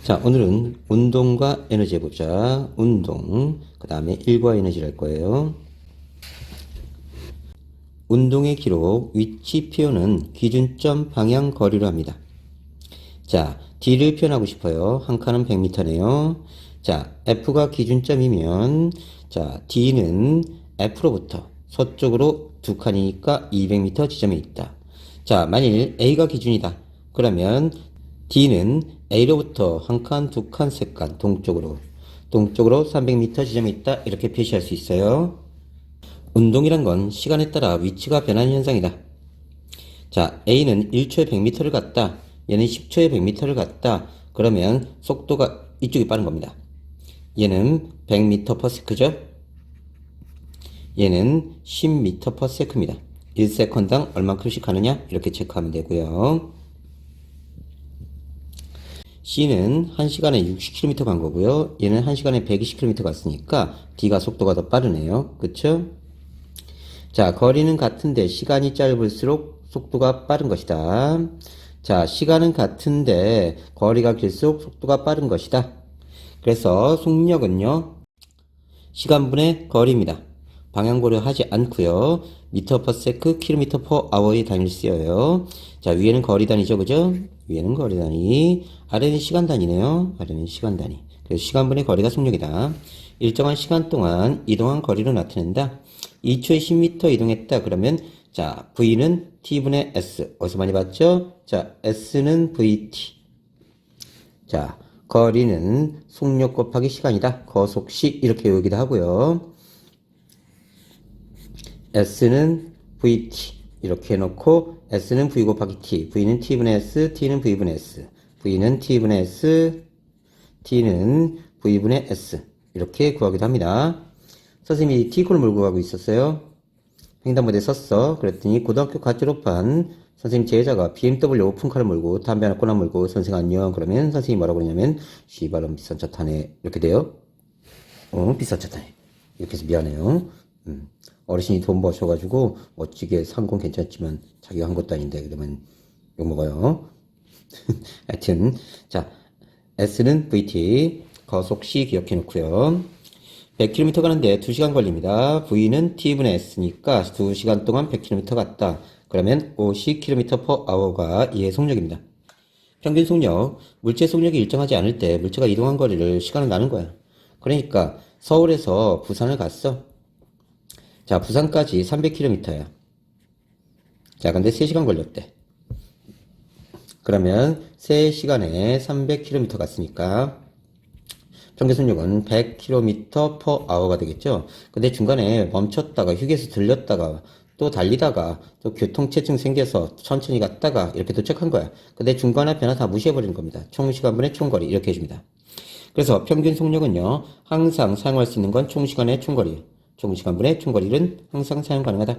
자, 오늘은 운동과 에너지 해보자. 운동, 그 다음에 일과 에너지를 할 거예요. 운동의 기록, 위치 표현은 기준점 방향 거리로 합니다. 자, D를 표현하고 싶어요. 한 칸은 100m네요. 자, F가 기준점이면, 자, D는 F로부터 서쪽으로 두 칸이니까 200m 지점에 있다. 자, 만일 A가 기준이다. 그러면 D는 A로부터 한 칸, 두 칸, 세 칸, 동쪽으로 300m 지점에 있다. 이렇게 표시할 수 있어요. 운동이란 건 시간에 따라 위치가 변하는 현상이다. 자, A는 1초에 100m를 갔다. 얘는 10초에 100m를 갔다. 그러면 속도가 이쪽이 빠른 겁니다. 얘는 100m/s죠. 얘는 10m/s입니다. 1세컨당 얼만큼씩 가느냐? 이렇게 체크하면 되고요. C는 1시간에 60km 간 거고요. 얘는 1시간에 120km 갔으니까 D가 속도가 더 빠르네요. 그쵸? 자, 거리는 같은데 시간이 짧을수록 속도가 빠른 것이다. 자, 시간은 같은데 거리가 길수록 속도가 빠른 것이다. 그래서 속력은요, 시간분의 거리입니다. 방향 고려하지 않고요. 미터/세크, 킬로미터/아워의 단위를 쓰여요. 자, 위에는 거리 단위죠, 그죠? 위에는 거리 단위, 아래는 시간 단위네요. 아래는 시간 단위. 그래서 시간분의 거리가 속력이다. 일정한 시간 동안 이동한 거리로 나타낸다. 2초에 10m 이동했다. 그러면 자, V는 T분의 S. 어디서 많이 봤죠? 자, S는 VT. 자, 거리는 속력 곱하기 시간이다. 거속시 이렇게 외우기도 하고요. S는 VT 이렇게 해놓고 S는 V 곱하기 T, V는 T분의 S, T는 V분의 S, V는 T분의 S, T는 V분의 S 이렇게 구하기도 합니다. 선생님이 T콜을 몰고 가고 있었어요. 횡단보도에 섰어. 그랬더니 고등학교 갓 졸업한 선생님 제자가 BMW 오픈카를 몰고 담배 하나 꼬나 몰고 선생 안녕 그러면 선생님이 뭐라고 그러냐면 씨발놈 비싼 차 타네 이렇게 돼요. 비싼 차 타네 이렇게 해서 미안해요. 어르신이 돈 버셔가지고 멋지게 산 건 괜찮지만 자기가 한 것도 아닌데 그러면 욕먹어요. 하여튼 자, S는 VT 거속시 기억해 놓고요. 100km 가는데 2시간 걸립니다. V는 T분의 S니까 2시간 동안 100km 갔다. 그러면 50km/h가 이의 속력입니다. 평균 속력, 물체 속력이 일정하지 않을 때 물체가 이동한 거리를 시간을 나눈 거야. 그러니까 서울에서 부산을 갔어. 자, 부산까지 300km야. 자, 근데 3시간 걸렸대. 그러면 3시간에 300km 갔으니까 평균 속력은 100km/h가 되겠죠. 근데 중간에 멈췄다가 휴게소 들렸다가 또 달리다가 또 교통체증 생겨서 천천히 갔다가 이렇게 도착한 거야. 근데 중간에 변화 다 무시해버리는 겁니다. 총시간분의 총거리 이렇게 해줍니다. 그래서 평균 속력은요, 항상 사용할 수 있는 건 총시간의 총거리, 총시간분의 총거리는 항상 사용 가능하다.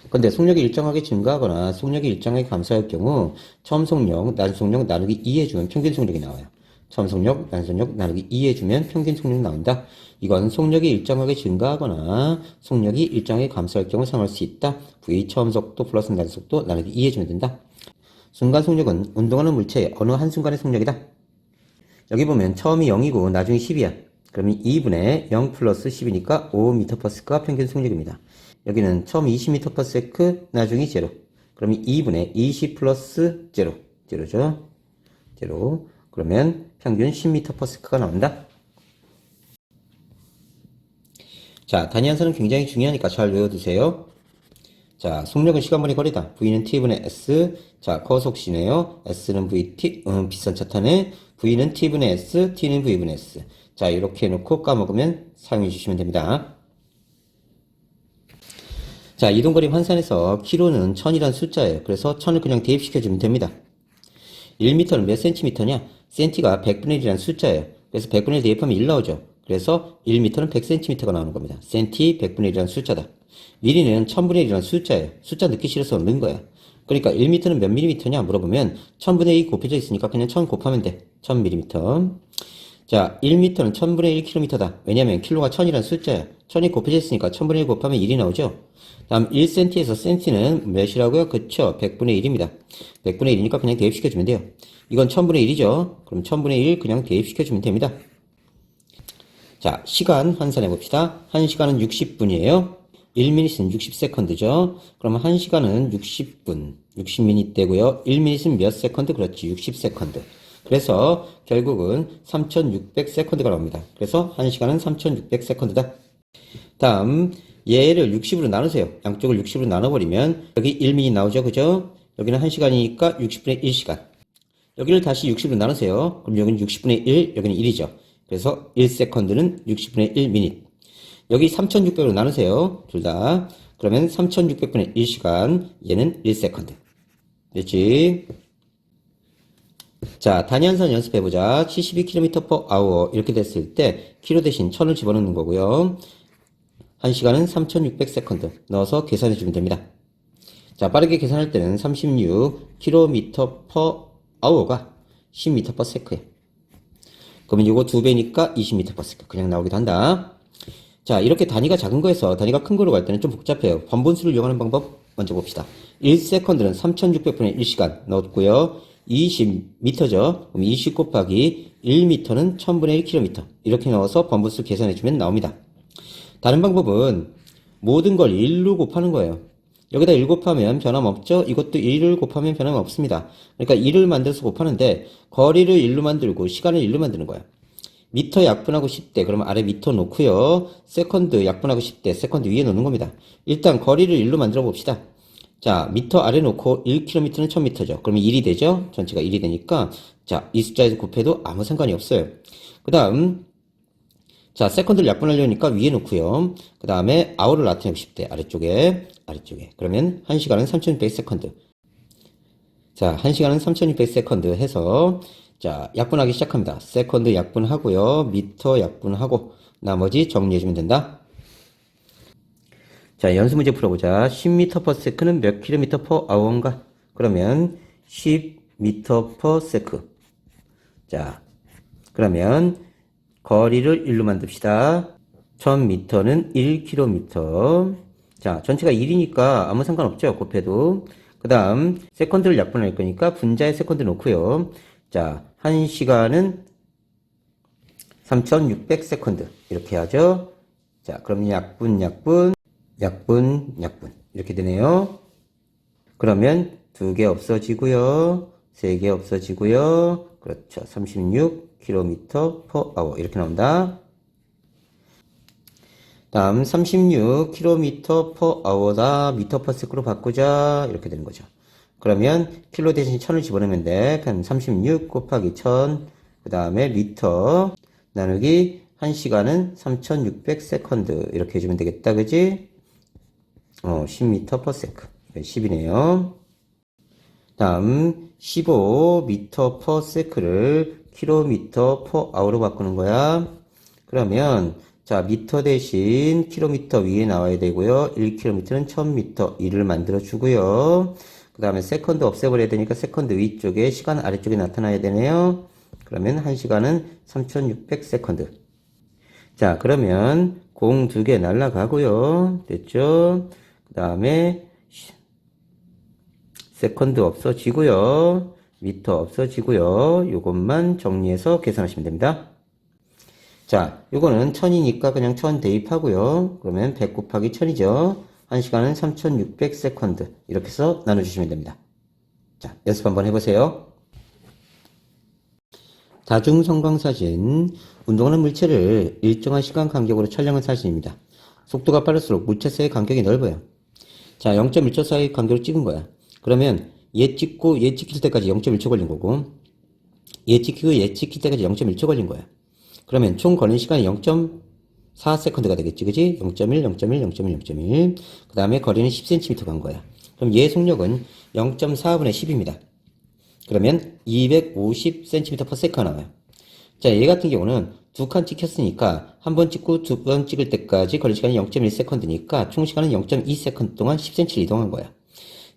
근데 속력이 일정하게 증가하거나 속력이 일정하게 감소할 경우 처음 속력, 난 속력 나누기 2 해주면 평균 속력이 나와요. 처음 속력, 난 속력 나누기 2 해주면 평균 속력이 나온다. 이건 속력이 일정하게 증가하거나 속력이 일정하게 감소할 경우 사용할 수 있다. V 처음 속도 플러스 난 속도 나누기 2 해주면 된다. 순간 속력은 운동하는 물체의 어느 한순간의 속력이다. 여기 보면 처음이 0이고 나중이 10이야. 그러면 2분의 0 플러스 10이니까 5m/s가 평균 속력입니다. 여기는 처음 20m/s, 나중이 0. 그러면 2분의 20 플러스 0. 0죠. 0. 그러면 평균 10m/s가 나온다. 자, 단위 함수는 굉장히 중요하니까 잘 외워두세요. 자, 속력은 시간분의 거리다. V는 T분의 S. 자, 거속시네요. S는 VT. 비싼 차 타네. V는 T분의 S. T는 V분의 S. 자, 이렇게 해놓고 까먹으면 사용해 주시면 됩니다. 자, 이동거리 환산해서 km는 1000이라는 숫자예요. 그래서 1000을 그냥 대입시켜주면 됩니다. 1m는 몇 cm냐? cm가 100분의 1이라는 숫자예요. 그래서 100분의 1 대입하면 1 나오죠. 그래서 1m는 100cm가 나오는 겁니다. cm 100분의 1이라는 숫자다. 미리는 1000분의 1이라는 숫자예요. 숫자 넣기 싫어서 넣는 거야. 그러니까 1m는 몇 mm냐 물어보면 1000분의 2 곱해져 있으니까 그냥 1000 곱하면 돼. 1000mm. 자, 1m는 1000분의 1km다. 왜냐면 킬로가 1000이라는 숫자야. 1000이 곱해져 있으니까 1000분의 1 곱하면 1이 나오죠. 다음 1cm에서 cm는 몇이라고요? 그쵸? 100분의 1입니다. 100분의 1이니까 그냥 대입시켜주면 돼요. 이건 1000분의 1이죠. 그럼 1000분의 1 그냥 대입시켜주면 됩니다. 자, 시간 환산해 봅시다. 1시간은 60분이에요. 1미닛은 60세컨드죠. 그러면 1시간은 60분, 60미닛 되고요. 1미닛은 몇 세컨드? 그렇지, 60세컨드. 그래서 결국은 3600세컨드가 나옵니다. 그래서 1시간은 3600세컨드다. 다음 얘를 60으로 나누세요. 양쪽을 60으로 나눠버리면 여기 1미닛 나오죠. 그죠? 여기는 1시간이니까 60분의 1시간. 여기를 다시 60으로 나누세요. 그럼 여기는 60분의 1, 여기는 1이죠. 그래서 1세컨드는 60분의 1미닛. 여기 3600으로 나누세요. 둘 다. 그러면 3600분의 1시간, 얘는 1세컨드. 됐지? 자, 단위한선 연습해보자. 72km/h 이렇게 됐을 때 키로 대신 1000을 집어넣는 거고요. 1시간은 3600세컨드 넣어서 계산해주면 됩니다. 자, 빠르게 계산할 때는 36km/h가 10m/s예요. 그러면 이거 2배니까 20m/s 그냥 나오기도 한다. 자, 이렇게 단위가 작은 거에서 단위가 큰 거로 갈 때는 좀 복잡해요. 번분수를 이용하는 방법 먼저 봅시다. 1세컨드는 3600분의 1시간 넣었고요. 20m죠. 그럼 20 곱하기 1m는 1000분의 1km 이렇게 넣어서 번분수 계산해주면 나옵니다. 다른 방법은 모든 걸 1로 곱하는 거예요. 여기다 1 곱하면 변함없죠? 이것도 1을 곱하면 변함없습니다. 그러니까 1을 만들어서 곱하는데 거리를 1로 만들고 시간을 1로 만드는 거예요. 미터 약분하고 10대 그러면 아래 미터 놓고요. 세컨드 약분하고 10대 세컨드 위에 놓는 겁니다. 일단 거리를 1로 만들어 봅시다. 자, 미터 아래 놓고 1km는 1000m죠. 그러면 1이 되죠? 전체가 1이 되니까 자, 이 숫자에서 곱해도 아무 상관이 없어요. 그 다음 자, 세컨드를 약분하려니까 위에 놓고요. 그 다음에 아워를 나타내고 싶대. 아래쪽에. 그러면 1시간은 3600세컨드. 자, 1시간은 3600세컨드 해서 자, 약분하기 시작합니다. 세컨드 약분하고요. 미터 약분하고 나머지 정리해주면 된다. 자, 연습 문제 풀어보자. 10m/s는 몇 km/h인가? 그러면 10m/s. 자, 그러면 거리를 1로 만듭시다. 1000m는 1km. 자, 전체가 1이니까 아무 상관없죠. 곱해도. 그 다음 세컨드를 약분할 거니까 분자에 세컨드 놓고요. 자, 1시간은 3600세컨드 이렇게 하죠. 자, 그럼 약분 이렇게 되네요. 그러면 2개 없어지고요. 3개 없어지고요. 그렇죠. 36km/h 이렇게 나온다. 다음 36km/h다 m/s로 바꾸자 이렇게 되는 거죠. 그러면 킬로 대신 1000을 집어넣으면 돼. 그럼 36 곱하기 1000 그 다음에 미터 나누기 1시간은 3600세컨드 이렇게 해주면 되겠다. 그지? 10m/s 10이네요. 다음 15m/s를 km/h로 바꾸는 거야. 그러면 자, 미터 대신 킬로미터 위에 나와야 되고요. 1km는 1000m 1을 만들어 주고요. 그 다음에 세컨드 없애버려야 되니까 세컨드 위쪽에 시간 아래쪽에 나타나야 되네요. 그러면 1시간은 3600세컨드. 자, 그러면 공 2개 날라가고요. 됐죠? 그 다음에 세컨드 없어지고요. 미터 없어지고요. 요것만 정리해서 계산하시면 됩니다. 자, 요거는 1000이니까 그냥 1000 대입하고요. 그러면 100 곱하기 1000이죠. 1시간은 3600세컨드. 이렇게 해서 나눠주시면 됩니다. 자, 연습 한번 해보세요. 다중성광사진. 운동하는 물체를 일정한 시간 간격으로 촬영한 사진입니다. 속도가 빠를수록 물체 사이의 간격이 넓어요. 자, 0.1초 사이 간격을 찍은 거야. 그러면 얘 찍고 얘 찍힐 때까지 0.1초 걸린 거고 얘 찍히고 얘 찍힐 때까지 0.1초 걸린 거야. 그러면 총 걸린 시간이 0.4세컨드가 되겠지, 그지? 0.1, 0.1, 0.1, 0.1. 그 다음에 거리는 10cm 간 거야. 그럼 얘 속력은 0.4분의 10입니다. 그러면 250cm/s가 나와요. 자, 얘 같은 경우는 2칸 찍혔으니까 한 번 찍고 2번 찍을 때까지 걸린 시간이 0.1세컨드니까 총 시간은 0.2세컨드 동안 10cm를 이동한 거야.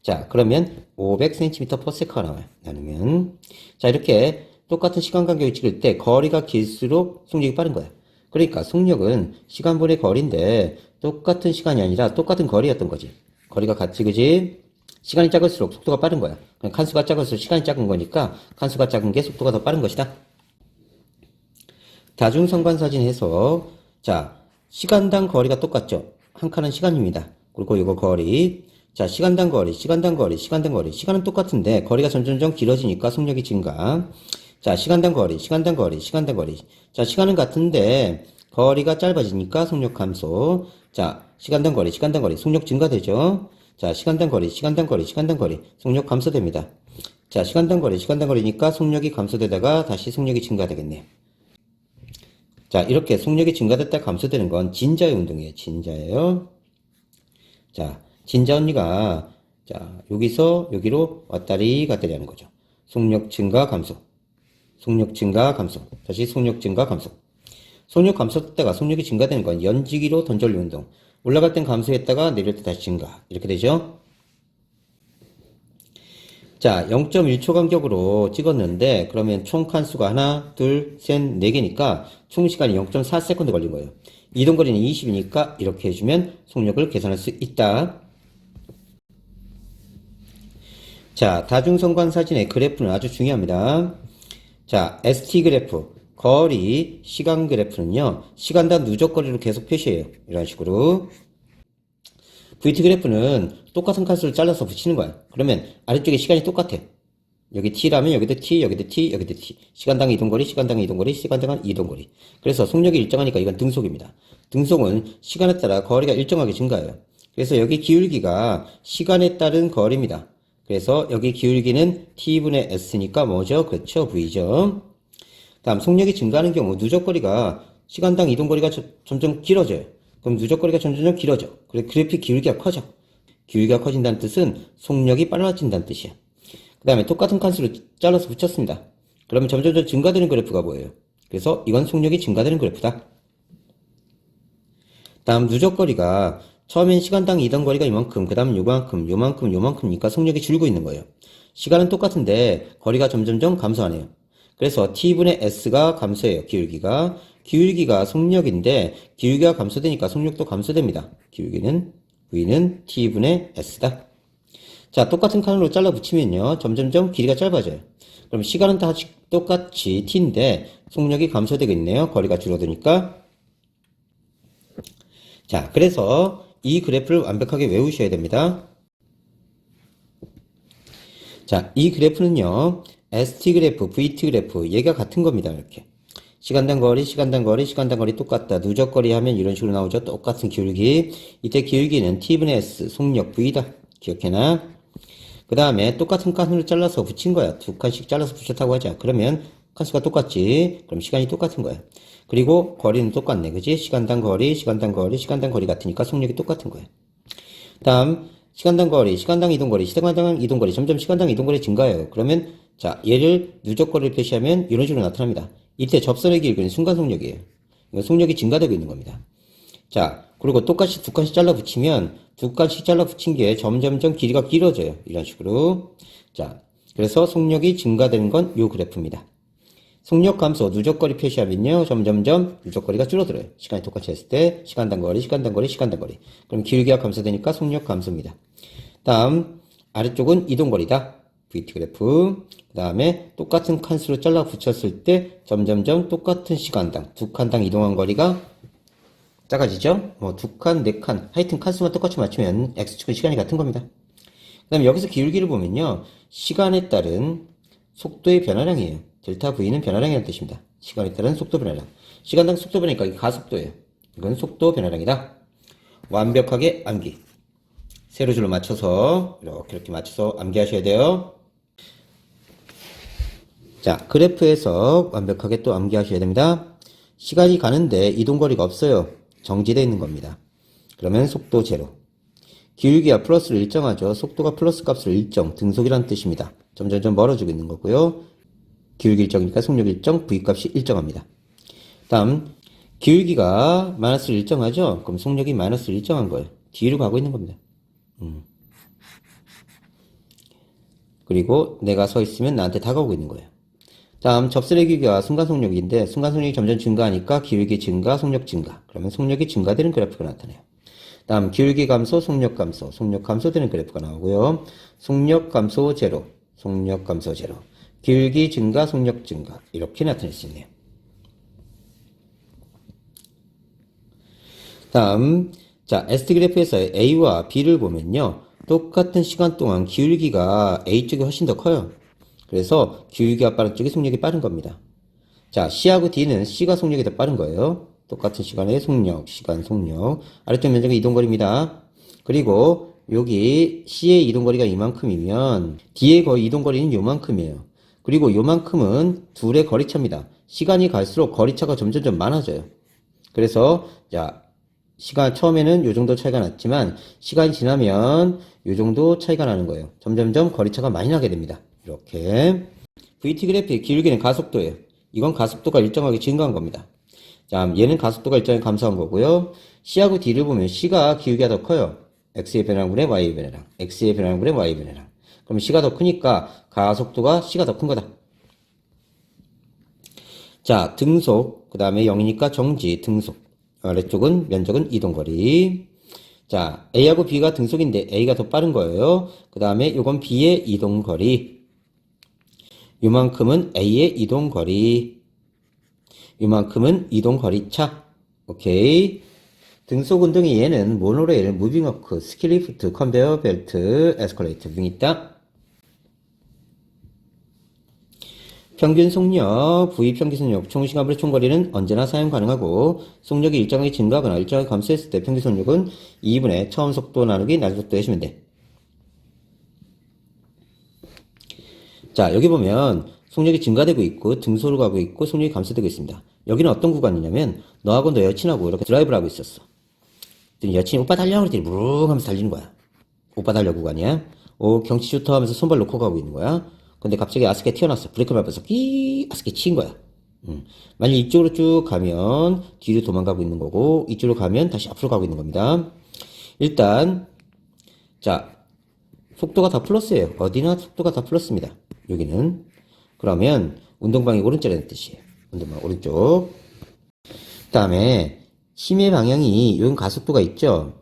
자, 그러면 500cm/s가 나와요. 나누면. 자, 이렇게 똑같은 시간 간격을 찍을 때 거리가 길수록 속력이 빠른 거야. 그러니까 속력은 시간분의 거리인데 똑같은 시간이 아니라 똑같은 거리였던 거지. 거리가 같지, 그지? 시간이 작을수록 속도가 빠른 거야. 그냥 칸수가 작을수록 시간이 작은 거니까 칸수가 작은 게 속도가 더 빠른 것이다. 다중성관사진 해서 자, 시간당 거리가 똑같죠. 한 칸은 시간입니다. 그리고 이거 거리. 자, 시간당 거리, 시간당 거리, 시간당 거리. 시간은 똑같은데 거리가 점점점 길어지니까 속력이 증가. 자, 시간당 거리, 시간당 거리, 시간당 거리. 자, 시간은 같은데 거리가 짧아지니까 속력 감소. 자, 시간당 거리, 시간당 거리. 속력 증가되죠. 자, 시간당 거리, 시간당 거리, 시간당 거리. 속력 감소됩니다. 자, 시간당 거리, 시간당 거리니까 속력이 감소되다가 다시 속력이 증가되겠네요. 자, 이렇게 속력이 증가됐다 감소되는 건 진자의 운동이에요. 진자예요. 자, 진자 언니가 자, 여기서 여기로 왔다리 갔다리 하는 거죠. 속력 증가 감소. 속력 증가 감소. 다시 속력 증가 감소. 속력 감소했다가 속력이 증가되는 건 연지기로 던전류 운동. 올라갈 땐 감소했다가 내릴 때 다시 증가. 이렇게 되죠. 자, 0.1초 간격으로 찍었는데 그러면 총 칸수가 하나, 둘, 셋, 네 개니까 총 시간이 0.4세컨드 걸린 거예요. 이동 거리는 20이니까 이렇게 해주면 속력을 계산할 수 있다. 자, 다중성관 사진의 그래프는 아주 중요합니다. 자, ST 그래프, 거리, 시간 그래프는요, 시간당 누적거리로 계속 표시해요. 이런 식으로. VT 그래프는 똑같은 칸수를 잘라서 붙이는 거야. 그러면 아래쪽에 시간이 똑같아. 여기 T라면 여기도 T, 여기도 T, 여기도 T. 시간당 이동거리, 시간당 이동거리, 시간당 이동거리. 그래서 속력이 일정하니까 이건 등속입니다. 등속은 시간에 따라 거리가 일정하게 증가해요. 그래서 여기 기울기가 시간에 따른 거리입니다. 그래서 여기 기울기는 T분의 S니까 뭐죠? 그렇죠. V죠. 다음 속력이 증가하는 경우 누적거리가 시간당 이동거리가 점점 길어져요. 그럼 누적거리가 점점 길어져. 그래서 그래픽 기울기가 커져. 기울기가 커진다는 뜻은 속력이 빨라진다는 뜻이야. 그 다음에 똑같은 칸수를 잘라서 붙였습니다. 그러면 점점 증가되는 그래프가 뭐예요? 그래서 이건 속력이 증가되는 그래프다. 다음 누적거리가 처음엔 시간당 이동거리가 이만큼, 그 다음은 요만큼, 요만큼, 요만큼이니까 속력이 줄고 있는 거예요. 시간은 똑같은데 거리가 점점점 감소하네요. 그래서 T분의 S가 감소해요. 기울기가. 기울기가 속력인데 기울기가 감소되니까 속력도 감소됩니다. 기울기는 V는 T분의 S다. 자, 똑같은 칸으로 잘라 붙이면요. 점점점 길이가 짧아져요. 그럼 시간은 다 똑같이 T인데 속력이 감소되겠네요. 거리가 줄어드니까. 자, 그래서 이 그래프를 완벽하게 외우셔야 됩니다. 자, 이 그래프는요. ST 그래프, VT 그래프 얘가 같은 겁니다. 이렇게. 시간당 거리, 시간당 거리, 시간당 거리 똑같다. 누적거리 하면 이런 식으로 나오죠. 똑같은 기울기. 이때 기울기는 T분의 S, 속력 V다. 기억해놔. 그 다음에 똑같은 칸으로 잘라서 붙인 거야. 두 칸씩 잘라서 붙였다고 하자. 그러면 칸수가 똑같지. 그럼 시간이 똑같은 거야. 그리고 거리는 똑같네. 그지? 시간당 거리, 시간당 거리, 시간당 거리 같으니까 속력이 똑같은 거야. 다음, 시간당 거리, 시간당 이동거리, 시간당 이동거리, 점점 시간당 이동거리 증가해요. 그러면, 자, 얘를 누적거리를 표시하면 이런 식으로 나타납니다. 이때 접선의 기울기는 순간 속력이에요. 이건 속력이 증가되고 있는 겁니다. 자, 그리고 똑같이 두 칸씩 잘라 붙이면 두 칸씩 잘라 붙인 게 점점점 길이가 길어져요. 이런 식으로. 자, 그래서 속력이 증가되는 건 이 그래프입니다. 속력 감소, 누적거리 표시하면요. 점점점 누적거리가 줄어들어요. 시간이 똑같이 했을 때 시간당 거리, 시간당 거리, 시간당 거리. 그럼 기울기가 감소되니까 속력 감소입니다. 다음 아래쪽은 이동거리다. VT 그래프. 그 다음에 똑같은 칸수로 잘라 붙였을 때 점점점 똑같은 시간당 두 칸당 이동한 거리가 작아지죠? 뭐 두 칸, 네 칸, 하여튼 칸수만 똑같이 맞추면 X축은 시간이 같은 겁니다. 그 다음에 여기서 기울기를 보면요. 시간에 따른 속도의 변화량이에요. 델타 V는 변화량이라는 뜻입니다. 시간에 따른 속도 변화량. 시간당 속도 변화니까 이게 가속도예요. 이건 속도 변화량이다. 완벽하게 암기. 세로줄로 맞춰서 이렇게 맞춰서 암기하셔야 돼요. 자, 그래프에서 완벽하게 또 암기하셔야 됩니다. 시간이 가는데 이동거리가 없어요. 정지되어 있는 겁니다. 그러면 속도 제로. 기울기와 플러스를 일정하죠. 속도가 플러스 값을 일정, 등속이라는 뜻입니다. 점점점 멀어지고 있는 거고요. 기울기 일정이니까 속력 일정, V값이 일정합니다. 다음, 기울기가 마이너스를 일정하죠? 그럼 속력이 마이너스를 일정한 거예요. 뒤로 가고 있는 겁니다. 그리고 내가 서 있으면 나한테 다가오고 있는 거예요. 다음 접선의 기울기와 순간 속력인데 순간 속력이 점점 증가하니까 기울기 증가, 속력 증가. 그러면 속력이 증가되는 그래프가 나타나요. 다음 기울기 감소, 속력 감소, 속력 감소되는 그래프가 나오고요. 속력 감소 제로, 속력 감소 제로. 기울기 증가, 속력 증가. 이렇게 나타낼 수 있네요. 다음 자, ST 그래프에서 A와 B를 보면요. 똑같은 시간 동안 기울기가 A 쪽이 훨씬 더 커요. 그래서 기울기가 빠른 쪽이 속력이 빠른 겁니다. 자, C하고 D는 C가 속력이 더 빠른 거예요. 똑같은 시간의 속력, 시간 속력. 아래쪽 면적의 이동거리입니다. 그리고 여기 C의 이동거리가 이만큼이면 D의 이동거리는 요만큼이에요. 그리고 요만큼은 둘의 거리차입니다. 시간이 갈수록 거리차가 점점 많아져요. 그래서 자, 시간 처음에는 요 정도 차이가 났지만 시간이 지나면 요 정도 차이가 나는 거예요. 점점점 거리차가 많이 나게 됩니다. 이렇게 VT 그래프의 기울기는 가속도예요. 이건 가속도가 일정하게 증가한 겁니다. 자, 얘는 가속도가 일정하게 감소한 거고요. C하고 D를 보면 C가 기울기가 더 커요. X의 변화분의 Y의 변화량, X의 변화분의 Y의 변화량. 그럼 C가 더 크니까 가속도가 C가 더 큰 거다. 자, 등속, 그 다음에 0이니까 정지, 등속. 아래쪽은 면적은 이동거리. 자, A하고 B가 등속인데 A가 더 빠른 거예요. 그 다음에 요건 B의 이동거리. 요만큼은 A의 이동거리. 요만큼은 이동거리차. 오케이. 등속 운동이 얘는 모노레일, 무빙워크, 스키리프트, 컨베어 벨트, 에스컬레이터 등이 있다. 평균 속력, V 평균 속력, 총 시간분의 총거리는 언제나 사용 가능하고 속력이 일정하게 증가하거나 일정하게 감소했을 때 평균 속력은 2분의 처음 속도 나누기 낮은 속도 해주면 돼. 자, 여기 보면 속력이 증가되고 있고 등소로 가고 있고 속력이 감소되고 있습니다. 여기는 어떤 구간이냐면 너하고 너 여친하고 이렇게 드라이브를 하고 있었어. 여친이 오빠 달려 그랬더니 무릉 하면서 달리는 거야. 오빠 달려 구간이야. 오, 경치 좋다 하면서 손발 놓고 가고 있는 거야. 근데 갑자기 아스케 튀어나왔어. 브레이크 밟아서 아스케 치인 거야. 만약 이쪽으로 쭉 가면 뒤로 도망가고 있는 거고 이쪽으로 가면 다시 앞으로 가고 있는 겁니다. 일단 자, 속도가 다 플러스예요. 어디나 속도가 다 플러스입니다. 여기는 그러면 운동방이 오른쪽이라는 뜻이에요. 운동방 오른쪽. 그 다음에 힘의 방향이 여기 가속도가 있죠.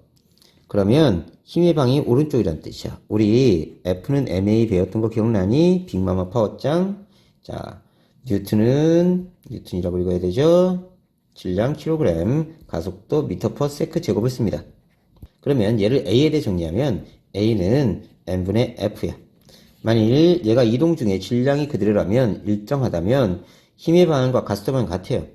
그러면 힘의 방향이 오른쪽이라는 뜻이야. 우리 F는 MA 배웠던 거 기억나니? 빅마마 파워짱. 자, 뉴턴이라고 읽어야 되죠. 질량 킬로그램, 가속도 미터 퍼 세크 제곱을 씁니다. 그러면 얘를 A에 대해 정리하면 A는 M분의 F야. 만일 얘가 이동 중에 질량이 그대로라면 일정하다면 힘의 방향과 가속도 방향 같아요.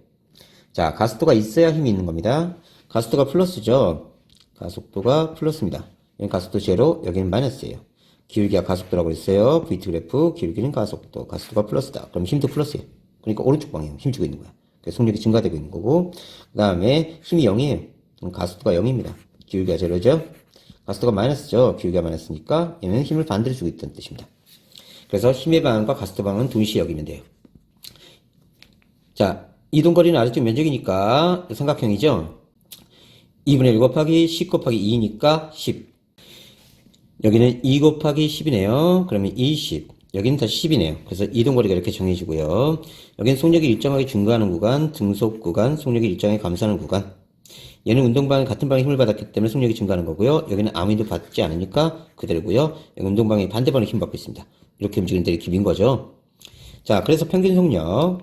자, 가속도가 있어야 힘이 있는 겁니다. 가속도가 플러스죠. 가속도가 플러스입니다. 여기 가속도 제로, 여기는 마이너스예요. 기울기가 가속도라고 했어요. VT 그래프, 기울기는 가속도, 가속도가 플러스다. 그럼 힘도 플러스예요. 그러니까 오른쪽 방향 힘 주고 있는 거야. 그래서 속력이 증가되고 있는 거고, 그 다음에 힘이 0이에요. 그럼 가속도가 0입니다. 기울기가 제로죠. 가속도가 마이너스죠. 기울기가 마이너스니까 얘는 힘을 반대로 주고 있다는 뜻입니다. 그래서 힘의 방향과 가속도 방향은 동시에 여기면 돼요. 자, 이동거리는 아래쪽 면적이니까 삼각형이죠. 2분의 1 곱하기 10 곱하기 2니까 10. 여기는 2 곱하기 10이네요. 그러면 20. 여기는 다시 10이네요. 그래서 이동거리가 이렇게 정해지고요. 여기는 속력이 일정하게 증가하는 구간, 등속 구간, 속력이 일정하게 감소하는 구간. 얘는 운동방향 같은 방향에 힘을 받았기 때문에 속력이 증가하는 거고요. 여기는 아무 힘도 받지 않으니까 그대로고요. 여기 운동방향이 반대 방향에 힘 받고 있습니다. 이렇게 움직이는데 이렇게 민 거죠. 자, 그래서 평균 속력.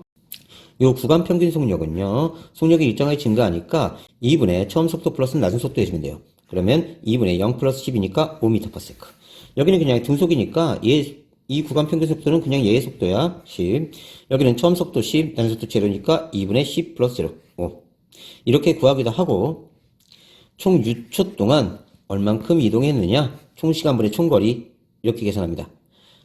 요 구간 평균 속력은요, 속력이 일정하게 증가하니까 2분의 처음 속도 플러스 낮은 속도 해주면 돼요. 그러면 2분의 0 플러스 10이니까 5m/s. 여기는 그냥 등속이니까 이 구간 평균 속도는 그냥 얘의 속도야. 10. 여기는 처음 속도 10, 낮은 속도 제로니까 2분의 10 플러스 0. 5. 이렇게 구하기도 하고, 총 6초 동안 얼만큼 이동했느냐, 총 시간분의 총거리, 이렇게 계산합니다.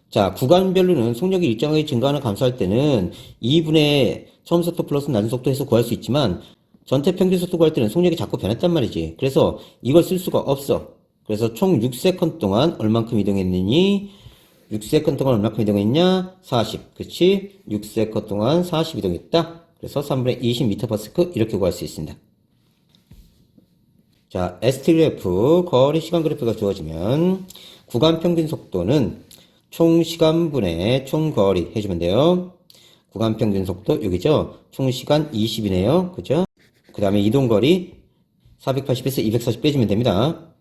자, 구간별로는 속력이 일정하게 증가하나 감소할 때는 2분의 처음 속도 플러스 낮은 속도 해서 구할 수 있지만 전체 평균 속도 구할 때는 속력이 자꾸 변했단 말이지. 그래서 이걸 쓸 수가 없어. 그래서 총 6세컨 동안 얼만큼 이동했느니 6세컨 동안 얼만큼 이동했냐? 40. 그치? 6세컨 동안 40 이동했다. 그래서 3분의 20m/s 이렇게 구할 수 있습니다. 자, ST 그래프, 거리 시간 그래프가 주어지면 구간 평균 속도는 총 시간분의 총 거리 해주면 돼요. 구간 평균 속도 여기죠. 총 시간 20이네요. 그죠? 그 다음에 이동거리 480에서 240 빼주면 됩니다.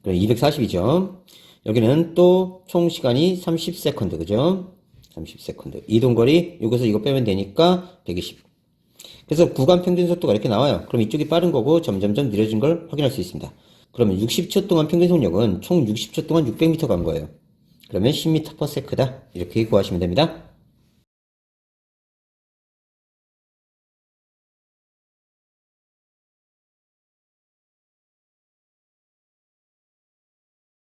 그럼 240이죠. 여기는 또 총 시간이 30세컨드, 그죠? 30세컨드. 이동거리, 여기서 이거 빼면 되니까 120. 그래서 구간 평균 속도가 이렇게 나와요. 그럼 이쪽이 빠른 거고 점점점 느려진 걸 확인할 수 있습니다. 그러면 60초 동안 평균 속력은 총 60초 동안 600m 간 거예요. 그러면 10m/s다. 이렇게 구하시면 됩니다.